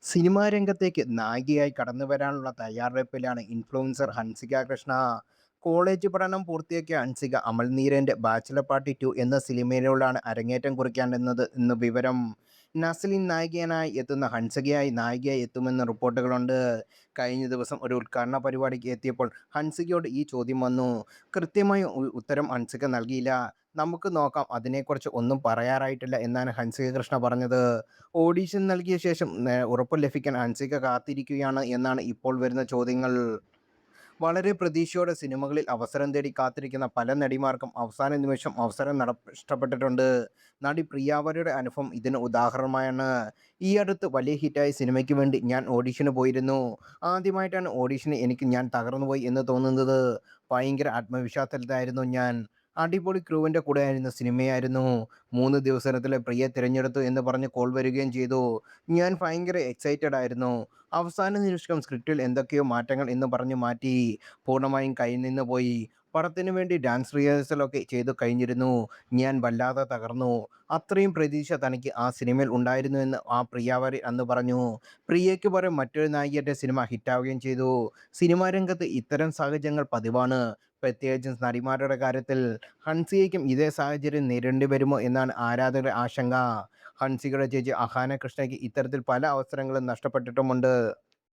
Cinema രംഗത്തേക്ക് നായികയായി കടന്നുവരാനുള്ള തയ്യാറെടുപ്പിലാണ് ഇൻഫ്ലുവൻസർ ഹൻസിക കൃഷ്ണ. കോളേജ് പഠനം പൂർത്തിയാക്കിയ ഹൻസിക അമൽ നീരന്റെ ബാച്ചിലർ പാർട്ടി 2 എന്ന സിനിമയിലൂടെയാണ് അരങ്ങേറ്റം കുറിക്കേണ്ടുന്നത് എന്ന് വിവരം. നസ്ലിൻ നായികയായി എത്തുന്ന ഹൻസികയായി നായികയായി എത്തുമെന്ന് റിപ്പോർട്ടുകളുണ്ട്. കഴിഞ്ഞ ദിവസം ഒരു ഉദ്ഘാടന പരിപാടിക്ക് എത്തിയപ്പോൾ ഹൻസികയോട് ഈ ചോദ്യം വന്നു. കൃത്യമായ ഉത്തരം ഹൻസിക നൽകിയില്ല. നമുക്ക് നോക്കാം, അതിനെക്കുറിച്ച് ഒന്നും പറയാറായിട്ടില്ല എന്നാണ് ഹൻസിക കൃഷ്ണ പറഞ്ഞത്. ഓഡിഷൻ നൽകിയ ശേഷം ഉറപ്പ് ലഭിക്കാൻ ഹൻസിക കാത്തിരിക്കുകയാണ് എന്നാണ് ഇപ്പോൾ വരുന്ന ചോദ്യങ്ങൾ. വളരെ പ്രതീക്ഷയോടെ സിനിമകളിൽ അവസരം തേടി കാത്തിരിക്കുന്ന പല നടിമാർക്കും അവസാന നിമിഷം അവസരം നഷ്ടപ്പെട്ടിട്ടുണ്ട്. നടി പ്രിയാവരുടെ അനുഭവം ഇതിന് ഉദാഹരണമാണ്. ഈ അടുത്ത് വലിയ ഹിറ്റായ സിനിമയ്ക്ക് വേണ്ടി ഞാൻ ഓഡിഷന് പോയിരുന്നു. ആദ്യമായിട്ടാണ് ഓഡിഷന് ഞാൻ തകർന്നുപോയി എന്ന് തോന്നുന്നത്. ഭയങ്കര ആത്മവിശ്വാസത്തിലായിരുന്നു ഞാൻ. അടിപൊളി ക്രൂവിൻ്റെ കൂടെയായിരുന്ന സിനിമയായിരുന്നു. 3 ദിവസത്തിലെ പ്രിയെ തിരഞ്ഞെടുത്തു എന്ന് പറഞ്ഞ് കോൾ വരികയും ചെയ്തു. ഞാൻ ഭയങ്കര എക്സൈറ്റഡ് ആയിരുന്നു. അവസാന നിമിഷം സ്ക്രിപ്റ്റിൽ എന്തൊക്കെയോ മാറ്റങ്ങൾ എന്ന് പറഞ്ഞ് മാറ്റി. പൂർണ്ണമായും കയ്യിൽ നിന്ന് പോയി. പടത്തിന് വേണ്ടി ഡാൻസ് റിഹേഴ്സലൊക്കെ ചെയ്തു കഴിഞ്ഞിരുന്നു. ഞാൻ വല്ലാതെ തകർന്നു. അത്രയും പ്രതീക്ഷ തനിക്ക് ആ സിനിമയിൽ ഉണ്ടായിരുന്നുവെന്ന് ആ പ്രിയാവരി അന്ന് പറഞ്ഞു. പ്രിയയ്ക്ക് പകരം മറ്റൊരു നായികയുടെ സിനിമ ഹിറ്റാവുകയും ചെയ്തു. സിനിമാ രംഗത്ത് ഇത്തരം സാഹചര്യങ്ങൾ പതിവാണ്. പ്രത്യേകിച്ചും നടിമാരുടെ കാര്യത്തിൽ. ഹൻസികയ്ക്കും ഇതേ സാഹചര്യം നേരിടേണ്ടി വരുമോ എന്നാണ് ആരാധകരുടെ ആശങ്ക. ഹൻസികയുടെ ചേച്ചി അഹാന കൃഷ്ണയ്ക്ക് ഇത്തരത്തിൽ പല അവസരങ്ങളും നഷ്ടപ്പെട്ടിട്ടുമുണ്ട്.